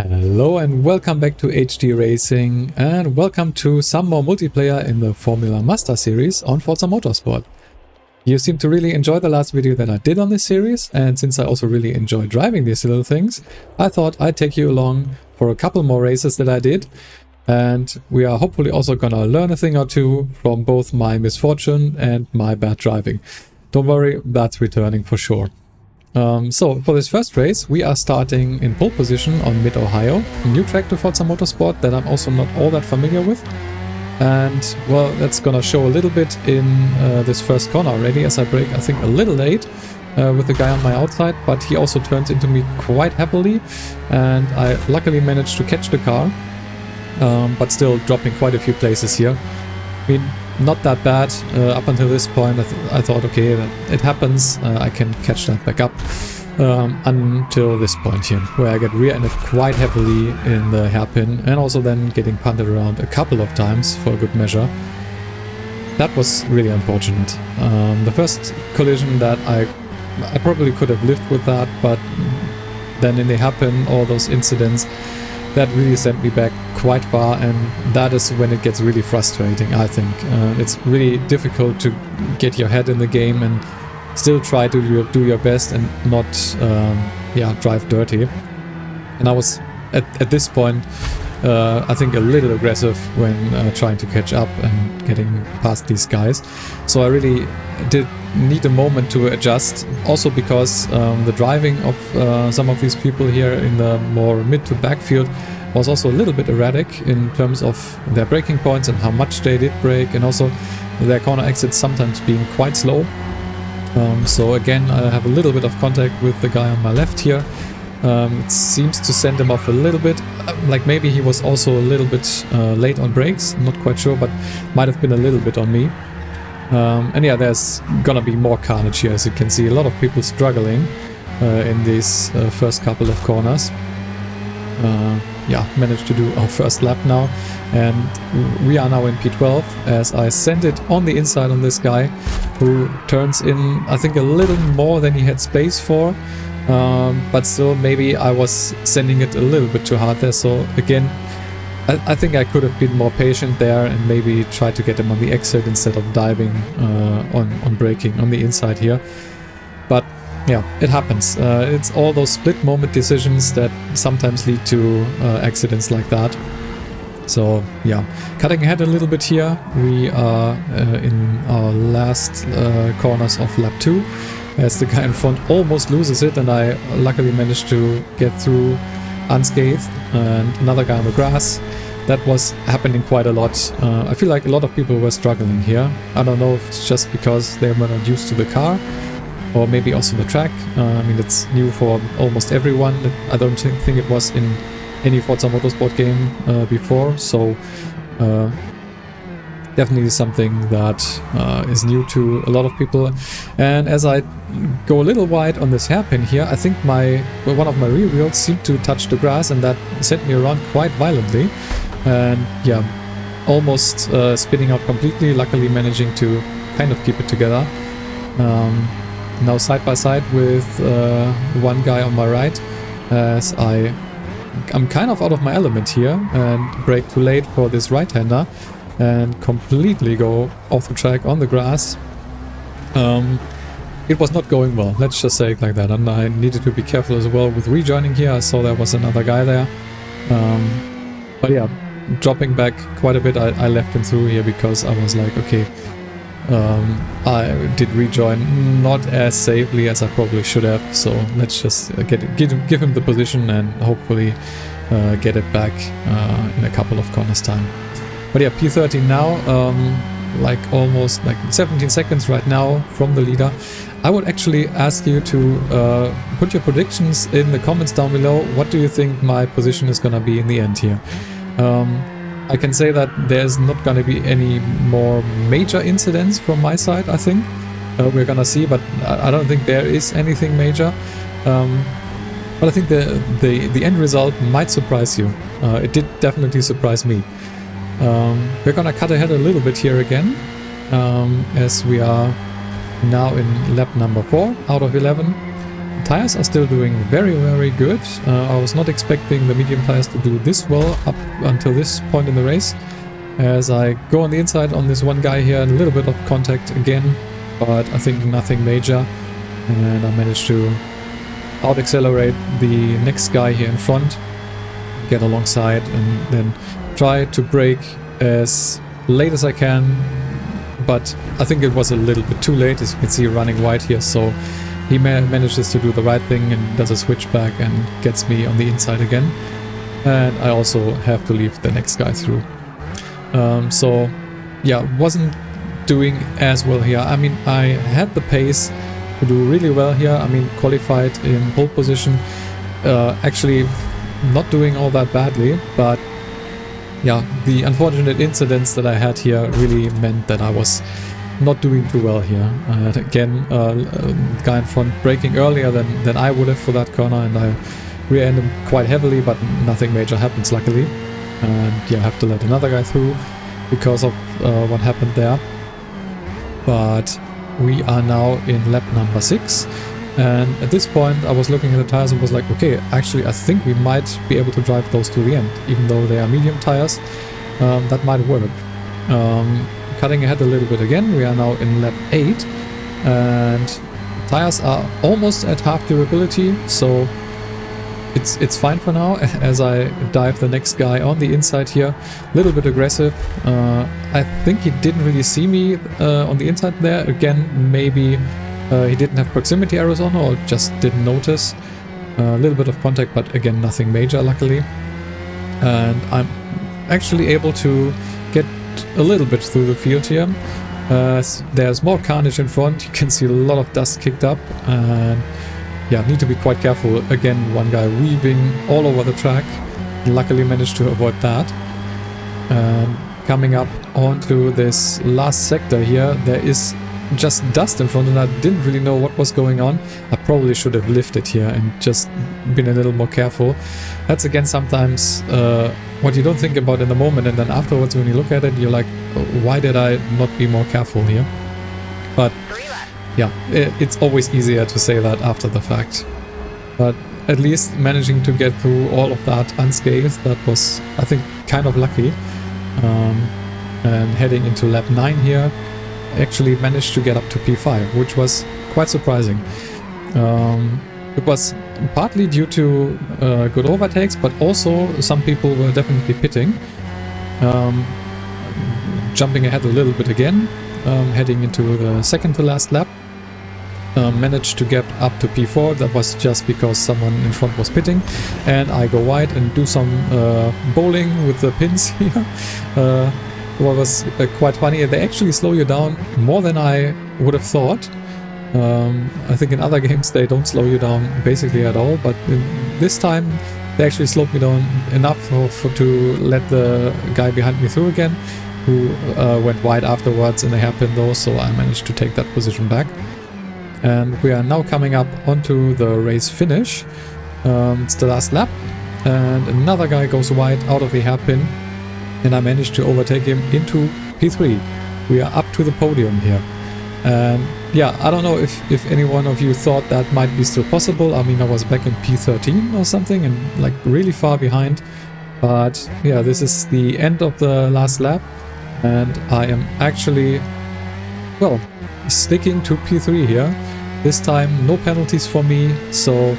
Hello and welcome back to HD Racing, and welcome to some more multiplayer in the Formula Mazda series on Forza Motorsport. You seem to really enjoy the last video that I did on this series, and since I also really enjoy driving these little things, I thought I'd take you along for a couple more races that I did, and we are hopefully also gonna learn a thing or two from both my misfortune and my bad driving. Don't worry, that's returning for sure. So for this first race we are starting in pole position on Mid-Ohio, a new track to Forza Motorsport that I'm also not all that familiar with. And well, that's gonna show a little bit in this first corner already, as I brake I think a little late with the guy on my outside, but he also turns into me quite happily, and I luckily managed to catch the car, but still dropping quite a few places here. I mean, not that bad up until this point. I thought, okay, it happens, I can catch that back up, until this point here, where I get rear-ended quite heavily in the hairpin, and also then getting punted around a couple of times for a good measure. That was really unfortunate. The first collision that I probably could have lived with that, but then in the hairpin, all those incidents, that really sent me back quite far, and that is when it gets really frustrating, I think. It's really difficult to get your head in the game and still try to do your best and not drive dirty. And I was at this point I think a little aggressive when trying to catch up and getting past these guys. So I really did need a moment to adjust, also because the driving of some of these people here in the more mid to backfield was also a little bit erratic in terms of their braking points and how much they did brake, and also their corner exits sometimes being quite slow. So again, I have a little bit of contact with the guy on my left here. It seems to send him off a little bit, like maybe he was also a little bit late on brakes, I'm not quite sure, but might have been a little bit on me. And yeah, there's gonna be more carnage here, as you can see. A lot of people struggling in these first couple of corners. Managed to do our first lap now, and we are now in P12, as I sent it on the inside on this guy, who turns in I think a little more than he had space for. But still, maybe I was sending it a little bit too hard there, so again, I think I could have been more patient there and maybe try to get him on the exit instead of diving on braking on the inside here. But yeah, it happens. It's all those split moment decisions that sometimes lead to accidents like that. So yeah, cutting ahead a little bit here, we are in our last corners of lap 2. As the guy in front almost loses it, and I luckily managed to get through unscathed, and another guy on the grass. That was happening quite a lot. I feel like a lot of people were struggling here. I don't know if it's just because they were not used to the car, or maybe also the track. I mean, it's new for almost everyone. I don't think it was in any Forza Motorsport game before, so definitely something that is new to a lot of people. And as I go a little wide on this hairpin here, I think one of my rear wheels seemed to touch the grass, and that sent me around quite violently. And yeah, almost spinning out completely, luckily managing to kind of keep it together. Now side by side with one guy on my right, as I'm kind of out of my element here and brake too late for this right-hander and completely go off the track on the grass. It was not going well, let's just say it like that, and I needed to be careful as well with rejoining here. I saw there was another guy there. But yeah, dropping back quite a bit, I left him through here because I was like, okay, I did rejoin not as safely as I probably should have, so let's just give him the position and hopefully get it back in a couple of corners time. But yeah, P13 now, like almost like 17 seconds right now from the leader. I would actually ask you to put your predictions in the comments down below. What do you think my position is gonna be in the end here? I can say that there's not gonna be any more major incidents from my side, I think. We're gonna see, but I don't think there is anything major. But I think the end result might surprise you. It did definitely surprise me. We're gonna cut ahead a little bit here again, as we are now in lap number 4 out of 11. tires are still doing very, very good. I was not expecting the medium tires to do this well up until this point in the race. As I go on the inside on this one guy here, a little bit of contact again, but I think nothing major. And I managed to out-accelerate the next guy here in front, get alongside, and then try to brake as late as I can. But I think it was a little bit too late, as you can see running wide here, so he manages to do the right thing and does a switchback and gets me on the inside again. And I also have to leave the next guy through. So yeah, wasn't doing as well here. I mean, I had the pace to do really well here. I mean, qualified in pole position, actually not doing all that badly, but yeah, the unfortunate incidents that I had here really meant that I was not doing too well here. Again, guy in front braking earlier than I would have for that corner, and I rear-ended him quite heavily, but nothing major happens luckily. And yeah, I have to let another guy through because of what happened there. But we are now in lap number 6. And at this point I was looking at the tires and was like, okay, actually I think we might be able to drive those to the end. Even though they are medium tires, that might work. Cutting ahead a little bit again, we are now in lap 8. And tires are almost at half durability, so it's fine for now. As I dive the next guy on the inside here, a little bit aggressive. I think he didn't really see me on the inside there. Again, maybe he didn't have proximity arrows on or just didn't notice. A little bit of contact, but again, nothing major luckily. And I'm actually able to get a little bit through the field here. There's more carnage in front. You can see a lot of dust kicked up, and yeah, need to be quite careful. Again, one guy weaving all over the track. Luckily managed to avoid that. Coming up onto this last sector here, there is just dust in front, and I didn't really know what was going on. I probably should have lifted here and just been a little more careful. That's again sometimes what you don't think about in the moment, and then afterwards when you look at it, you're like, why did I not be more careful here? But yeah, it's always easier to say that after the fact. But at least managing to get through all of that unscathed, that was, I think, kind of lucky. And heading into lap 9 here, actually managed to get up to P5, which was quite surprising. It was partly due to good overtakes, but also some people were definitely pitting. Jumping ahead a little bit again, heading into the second to last lap. Managed to get up to P4. That was just because someone in front was pitting, and I go wide and do some bowling with the pins here. What was quite funny, they actually slow you down more than I would have thought. I think in other games they don't slow you down basically at all, but this time they actually slowed me down enough to let the guy behind me through again, who went wide afterwards in a hairpin though, so I managed to take that position back. And we are now coming up onto the race finish. It's the last lap, and another guy goes wide out of the hairpin, and I managed to overtake him into P3. We are up to the podium here. And yeah, I don't know if any one of you thought that might be still possible. I mean, I was back in P13 or something and like really far behind. But yeah, this is the end of the last lap, and I am actually, well, sticking to P3 here. This time no penalties for me, so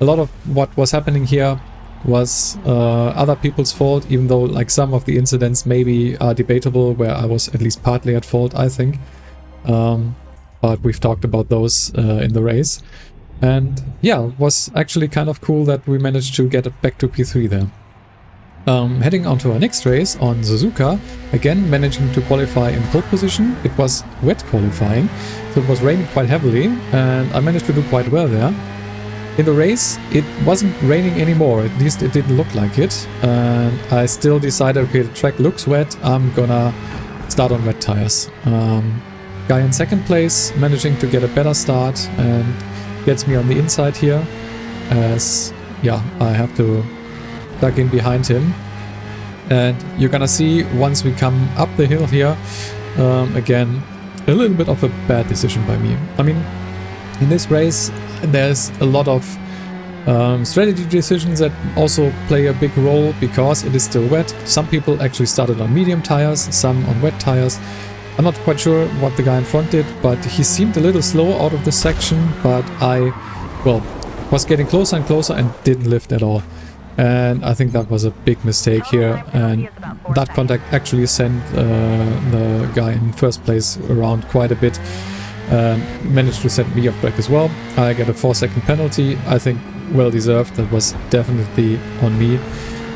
a lot of what was happening here was other people's fault, even though like some of the incidents maybe are debatable, where I was at least partly at fault, I think. But we've talked about those in the race. And yeah, it was actually kind of cool that we managed to get it back to P3 there. Heading on to our next race on Suzuka, again managing to qualify in pole position. It was wet qualifying, so it was raining quite heavily, and I managed to do quite well there. In the race, it wasn't raining anymore, at least it didn't look like it, and I still decided, okay, the track looks wet, I'm gonna start on wet tires. Guy in second place, managing to get a better start, and gets me on the inside here, as yeah, I have to duck in behind him. And you're gonna see once we come up the hill here, again, a little bit of a bad decision by me. I mean, in this race, there's a lot of strategy decisions that also play a big role because it is still wet. Some people actually started on medium tires, some on wet tires. I'm not quite sure what the guy in front did, but he seemed a little slow out of this section, but I, well, was getting closer and closer and didn't lift at all. And I think that was a big mistake here, and that contact actually sent the guy in first place around quite a bit. Managed to send me off track as well. I get a 4-second penalty, I think well deserved. That was definitely on me.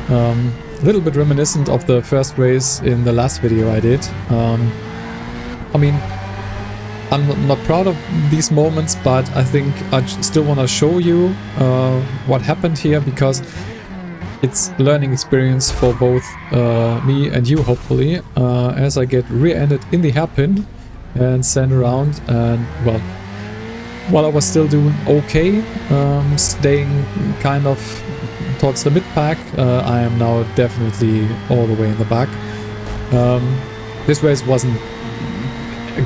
A little bit reminiscent of the first race in the last video I did. I mean, I'm not proud of these moments, but I think I still want to show you what happened here, because it's learning experience for both me and you, hopefully, as I get rear-ended in the hairpin and sent around. And well, while I was still doing okay, staying kind of towards the mid-pack, I am now definitely all the way in the back. This race wasn't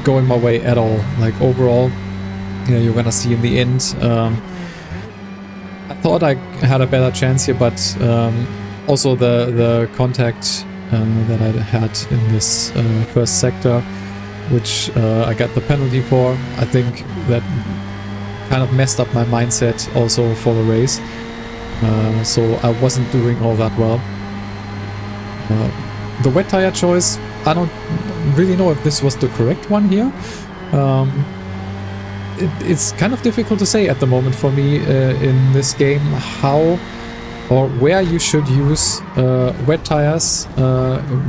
going my way at all. Like overall, yeah, you're gonna see in the end, I thought I had a better chance here, but also the contact that I had in this first sector, which I got the penalty for, I think that kind of messed up my mindset also for the race. So I wasn't doing all that well. The wet tire choice, I don't really know if this was the correct one here. It's kind of difficult to say at the moment for me in this game how or where you should use wet tires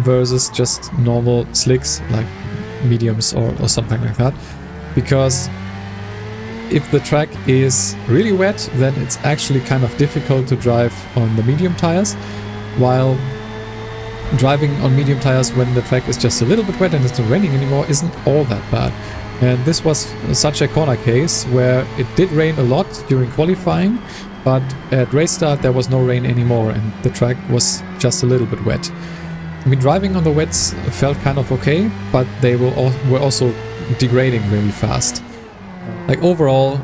versus just normal slicks like mediums or something like that. Because if the track is really wet, then it's actually kind of difficult to drive on the medium tires, while driving on medium tires when the track is just a little bit wet and it's not raining anymore isn't all that bad. And this was such a corner case where it did rain a lot during qualifying, but at race start there was no rain anymore and the track was just a little bit wet. I mean, driving on the wets felt kind of okay, but they were also degrading really fast. Like overall,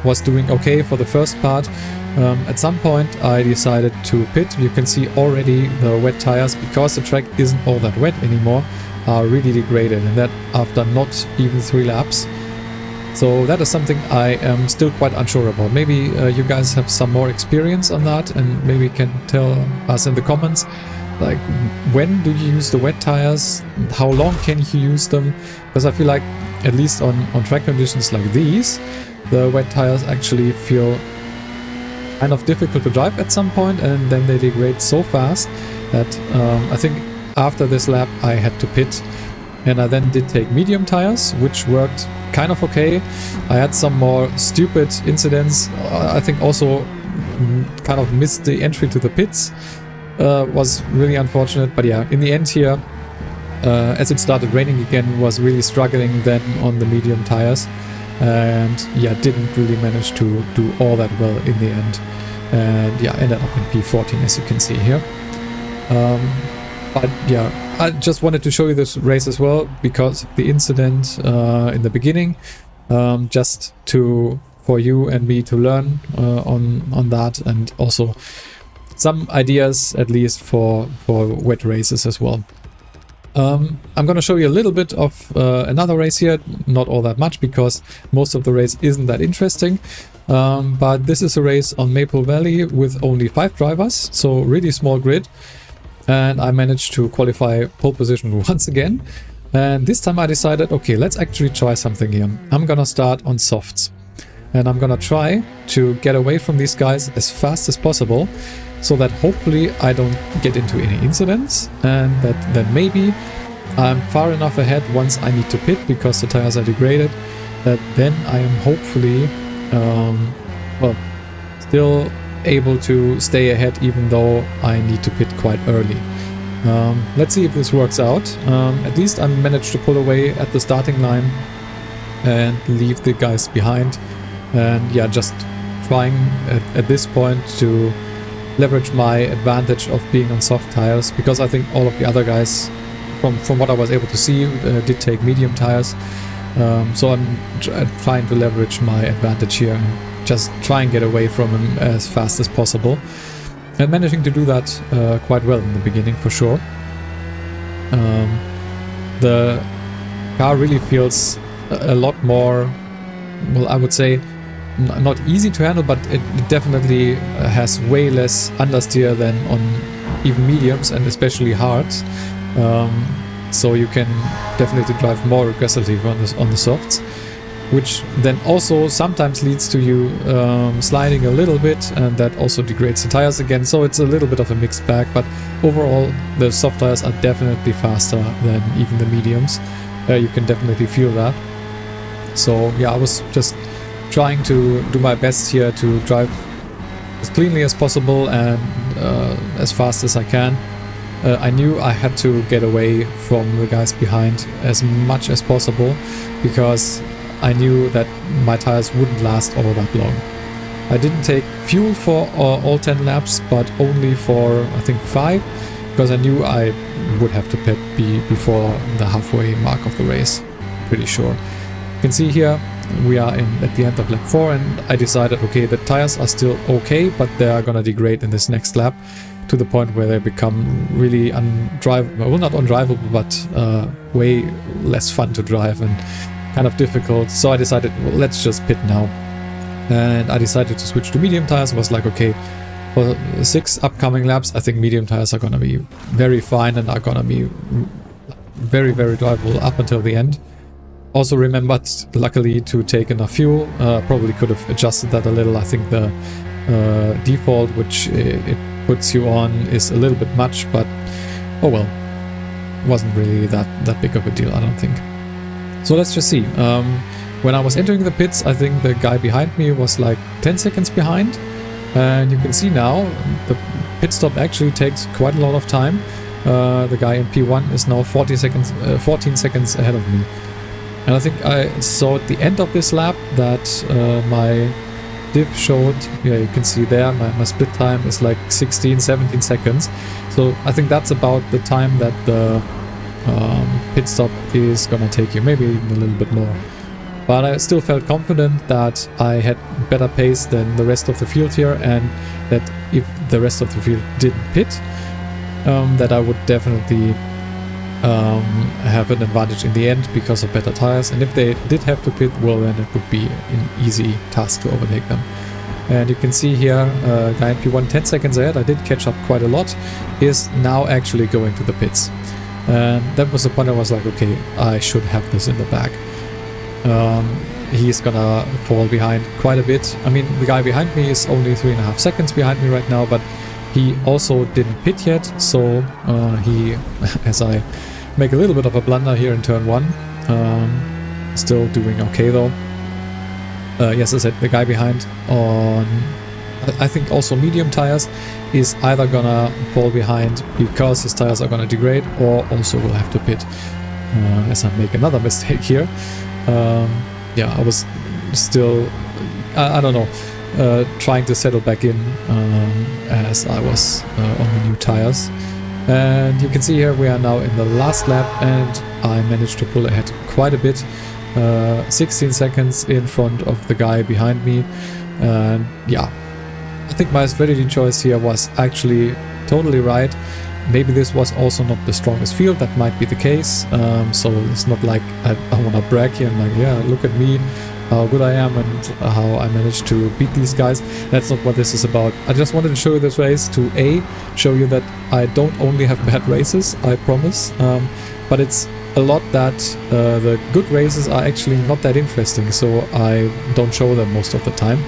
was doing okay for the first part. At some point I decided to pit. You can see already the wet tires, because the track isn't all that wet anymore, are really degraded, and that after not even 3 laps. So that is something I am still quite unsure about. Maybe you guys have some more experience on that and maybe can tell us in the comments, like, when do you use the wet tires? How long can you use them? Because I feel like, at least on track conditions like these, the wet tires actually feel kind of difficult to drive at some point, and then they degrade so fast that I think after this lap I had to pit, and I then did take medium tires, which worked kind of okay. I had some more stupid incidents. I think also kind of missed the entry to the pits. Was really unfortunate, but yeah, in the end here, as it started raining again, was really struggling then on the medium tires, and yeah, didn't really manage to do all that well in the end, and yeah, ended up in P14 as you can see here. But yeah, I just wanted to show you this race as well because of the incident in the beginning, just for you and me to learn on that, and also some ideas at least for wet races as well. I'm gonna show you a little bit of another race here, not all that much because most of the race isn't that interesting, but this is a race on Maple Valley with only 5 drivers, so really small grid, and I managed to qualify pole position once again. And this time I decided, okay, let's actually try something here. I'm gonna start on softs, and I'm gonna try to get away from these guys as fast as possible, so that hopefully I don't get into any incidents, and that then maybe I'm far enough ahead once I need to pit because the tires are degraded, that then I am hopefully well, still able to stay ahead even though I need to pit quite early. Let's see if this works out. At least I managed to pull away at the starting line and leave the guys behind, and yeah, just trying at this point to leverage my advantage of being on soft tires, because I think all of the other guys, from what I was able to see, did take medium tires. So I'm trying to leverage my advantage here and just try and get away from him as fast as possible. And managing to do that quite well in the beginning, for sure. The car really feels a lot more, well, I would say, not easy to handle, but it definitely has way less understeer than on even mediums and especially hards. So you can definitely drive more aggressively on the softs, which then also sometimes leads to you sliding a little bit, and that also degrades the tires again. So it's a little bit of a mixed bag, but overall the soft tires are definitely faster than even the mediums. You can definitely feel that. So yeah, I was just trying to do my best here to drive as cleanly as possible and as fast as I can. I knew I had to get away from the guys behind as much as possible, because I knew that my tires wouldn't last all that long. I didn't take fuel for all 10 laps, but only for I think 5, because I knew I would have to pit before the halfway mark of the race, pretty sure. You can see here we are at the end of lap 4, and I decided, okay, the tires are still okay, but they are gonna degrade in this next lap to the point where they become really undrivable, well, not undrivable, but way less fun to drive and kind of difficult. So I decided, well, let's just pit now, and I decided to switch to medium tires. I was like, okay, for 6 upcoming laps, I think medium tires are gonna be very fine and are gonna be very, very drivable up until the end. Also remembered, luckily, to take enough fuel. Probably could have adjusted that a little. I think the default which it puts you on is a little bit much, but oh well, wasn't really that big of a deal, I don't think. So let's just see. When I was entering the pits, I think the guy behind me was like 10 seconds behind, and you can see now the pit stop actually takes quite a lot of time. The guy in P1 is now 14 seconds ahead of me. And I think I saw at the end of this lap that my diff showed, yeah, you can see there, my split time is like 16-17 seconds. So I think that's about the time that the pit stop is gonna take you, maybe even a little bit more. But I still felt confident that I had better pace than the rest of the field here, and that if the rest of the field didn't pit, that I would definitely have an advantage in the end because of better tires. And if they did have to pit, well, then it would be an easy task to overtake them. And you can see here, guy in P1 10 seconds ahead, I did catch up quite a lot, is now actually going to the pits. And that was the point I was like, okay, I should have this in the bag. He's gonna fall behind quite a bit. I mean, the guy behind me is only 3.5 seconds behind me right now, but he also didn't pit yet, so he, as I make a little bit of a blunder here in turn 1, still doing okay though. Yes, as I said, the guy behind on, I think also medium tires, is either gonna fall behind because his tires are gonna degrade, or also will have to pit, as I make another mistake here. Yeah, I was still, I don't know, trying to settle back in as I was on the new tires. And you can see here we are now in the last lap, and I managed to pull ahead quite a bit, 16 seconds in front of the guy behind me. And yeah, I think my strategy choice here was actually totally right. Maybe this was also not the strongest field, that might be the case. So it's not like I want to brag here and like, yeah, look at me, how good I am and how I managed to beat these guys. That's not what this is about. I just wanted to show you this race to show you that I don't only have bad races, I promise, but it's a lot that the good races are actually not that interesting, so I don't show them most of the time.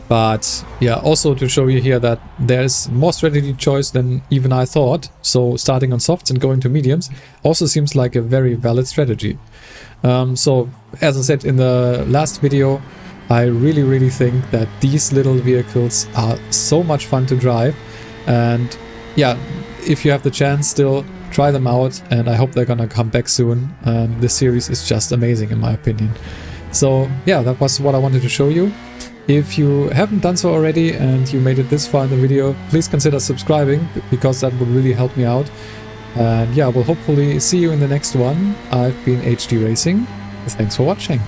But yeah, also to show you here that there's more strategy choice than even I thought. So starting on softs and going to mediums also seems like a very valid strategy. So as I said in the last video, I really think that these little vehicles are so much fun to drive. And yeah, if you have the chance, still try them out, and I hope they're gonna come back soon. This series is just amazing in my opinion. So yeah, that was what I wanted to show you. If you haven't done so already and you made it this far in the video, please consider subscribing, because that would really help me out. And yeah, we'll hopefully see you in the next one. I've been HD Racing. Thanks for watching.